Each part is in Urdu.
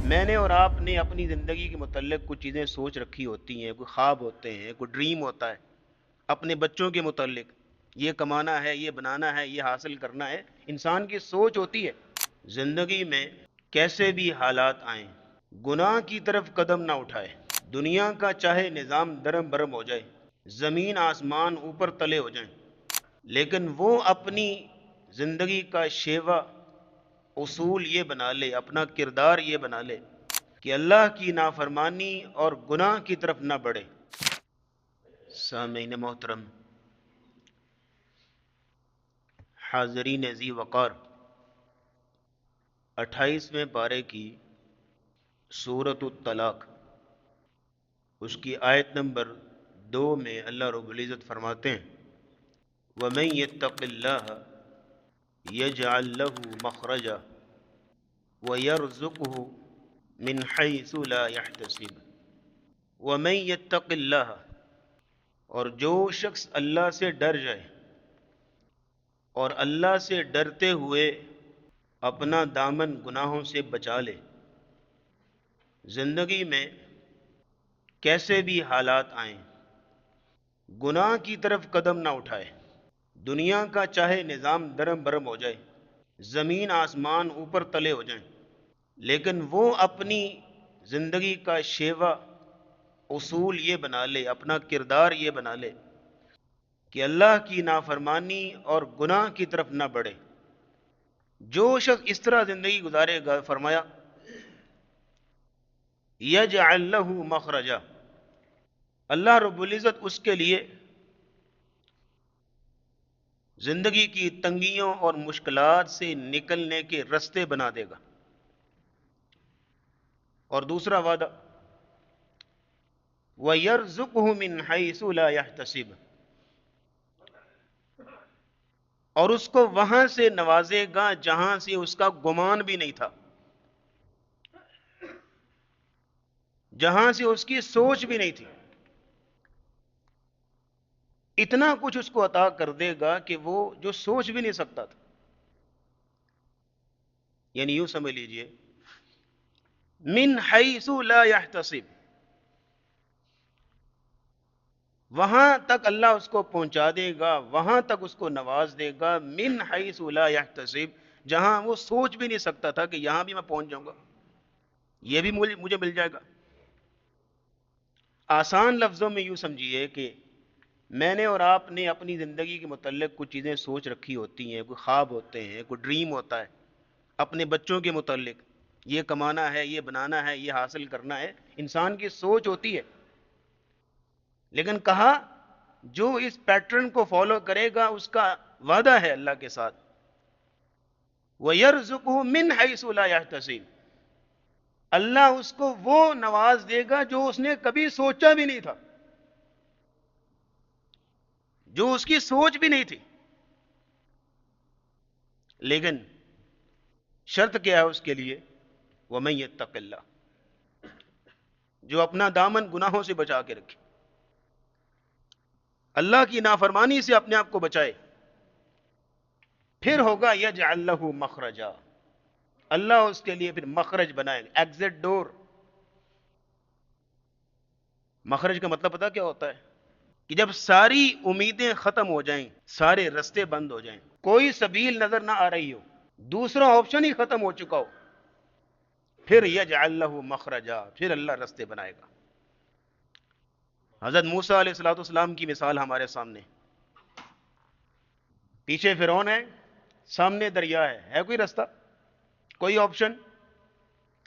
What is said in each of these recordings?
میں نے اور آپ نے اپنی زندگی کے متعلق کچھ چیزیں سوچ رکھی ہوتی ہیں، کوئی خواب ہوتے ہیں، کوئی ڈریم ہوتا ہے اپنے بچوں کے متعلق، یہ کمانا ہے، یہ بنانا ہے، یہ حاصل کرنا ہے، انسان کی سوچ ہوتی ہے۔ زندگی میں کیسے بھی حالات آئیں، گناہ کی طرف قدم نہ اٹھائے، دنیا کا چاہے نظام درم برم ہو جائے، زمین آسمان اوپر تلے ہو جائیں، لیکن وہ اپنی زندگی کا شیوا اصول یہ بنا لے، اپنا کردار یہ بنا لے کہ اللہ کی نافرمانی اور گناہ کی طرف نہ بڑھے۔ سامعین محترم، حاضرین ذی وقار، 28ویں پارے کی سورۃ الطلاق، اس کی آیت نمبر 2 میں اللہ رب العزت فرماتے ہیں وَمَن يَتَّقِ اللَّهَ يَجْعَل لَّهُ مَخْرَجًا وَيَرْزُقْهُ مِنْ حَيْثُ لَا يَحْتَسِبُ۔ وَمَن يَتَّقِ اللَّهَ، اور جو شخص اللہ سے ڈر جائے اور اللہ سے ڈرتے ہوئے اپنا دامن گناہوں سے بچا لے، زندگی میں کیسے بھی حالات آئیں، گناہ کی طرف قدم نہ اٹھائے، دنیا کا چاہے نظام درم برم ہو جائے، زمین آسمان اوپر تلے ہو جائیں، لیکن وہ اپنی زندگی کا شیوا اصول یہ بنا لے، اپنا کردار یہ بنا لے کہ اللہ کی نافرمانی اور گناہ کی طرف نہ بڑھے۔ جو شخص اس طرح زندگی گزارے گا، فرمایا یجعل لہ مخرجا، اللہ رب العزت اس کے لیے زندگی کی تنگیوں اور مشکلات سے نکلنے کے رستے بنا دے گا۔ اور دوسرا وعدہ وَيَرْزُقْهُ مِنْ حَيْثُ لَا يَحْتَسِبُ، اور اس کو وہاں سے نوازے گا جہاں سے اس کا گمان بھی نہیں تھا، جہاں سے اس کی سوچ بھی نہیں تھی، اتنا کچھ اس کو عطا کر دے گا کہ وہ جو سوچ بھی نہیں سکتا تھا۔ یعنی یوں سمجھ لیجئے من حیث لا یحتسب، وہاں تک اللہ اس کو پہنچا دے گا، وہاں تک اس کو نواز دے گا، من حیث لا یحتسب، جہاں وہ سوچ بھی نہیں سکتا تھا کہ یہاں بھی میں پہنچ جاؤں گا، یہ بھی مجھے مل جائے گا۔ آسان لفظوں میں یوں سمجھیے کہ میں نے اور آپ نے اپنی زندگی کے متعلق کچھ چیزیں سوچ رکھی ہوتی ہیں، کوئی خواب ہوتے ہیں، کوئی ڈریم ہوتا ہے اپنے بچوں کے متعلق، یہ کمانا ہے، یہ بنانا ہے، یہ حاصل کرنا ہے، انسان کی سوچ ہوتی ہے، لیکن کہا جو اس پیٹرن کو فالو کرے گا اس کا وعدہ ہے اللہ کے ساتھ وَيَرْزُقُهُ مِنْ حَيْثُ لَا يَحْتَسِبُ، اللہ اس کو وہ نواز دے گا جو اس نے کبھی سوچا بھی نہیں تھا، جو اس کی سوچ بھی نہیں تھی، لیکن شرط کیا ہے اس کے لیے وَمَن يَتَّقِ اللَّهَ، جو اپنا دامن گناہوں سے بچا کے رکھے، اللہ کی نافرمانی سے اپنے آپ کو بچائے، پھر ہوگا یجعل لہ مخرجا، اللہ اس کے لیے پھر مخرج بنائے گا، ایگزٹ ڈور۔ مخرج کا مطلب پتہ کیا ہوتا ہے؟ کہ جب ساری امیدیں ختم ہو جائیں، سارے رستے بند ہو جائیں، کوئی سبیل نظر نہ آ رہی ہو، دوسرا آپشن ہی ختم ہو چکا ہو، پھر یجعل لہ مخرجا، پھر اللہ رستے بنائے گا۔ حضرت موسیٰ علیہ السلام کی مثال ہمارے سامنے، پیچھے فرعون ہے، سامنے دریا ہے کوئی رستہ، کوئی آپشن،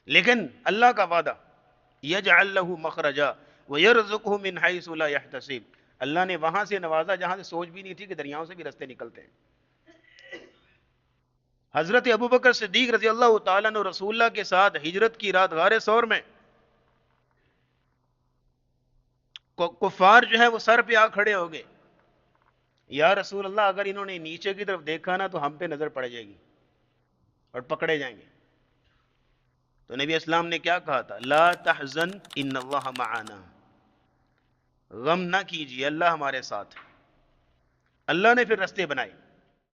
لیکن اللہ کا وعدہ یجعل لہ مخرجا ویرزقہ من حیث لا یحتسب، اللہ نے وہاں سے نوازا جہاں سے سوچ بھی نہیں تھی کہ دریاؤں سے بھی رستے نکلتے ہیں۔ حضرت ابوبکر صدیق رضی اللہ تعالیٰ نے رسول اللہ کے ساتھ ہجرت کی رات غار ثور میں، کفار جو ہے وہ سر پہ آ کھڑے ہو گئے، یا رسول اللہ اگر انہوں نے نیچے کی طرف دیکھا نا تو ہم پہ نظر پڑ جائے گی اور پکڑے جائیں گے۔ تو نبی اسلام نے کیا کہا تھا؟ لا تحزن ان اللہ معنا، غم نہ کیجیے، اللہ ہمارے ساتھ۔ اللہ نے پھر رستے بنائے،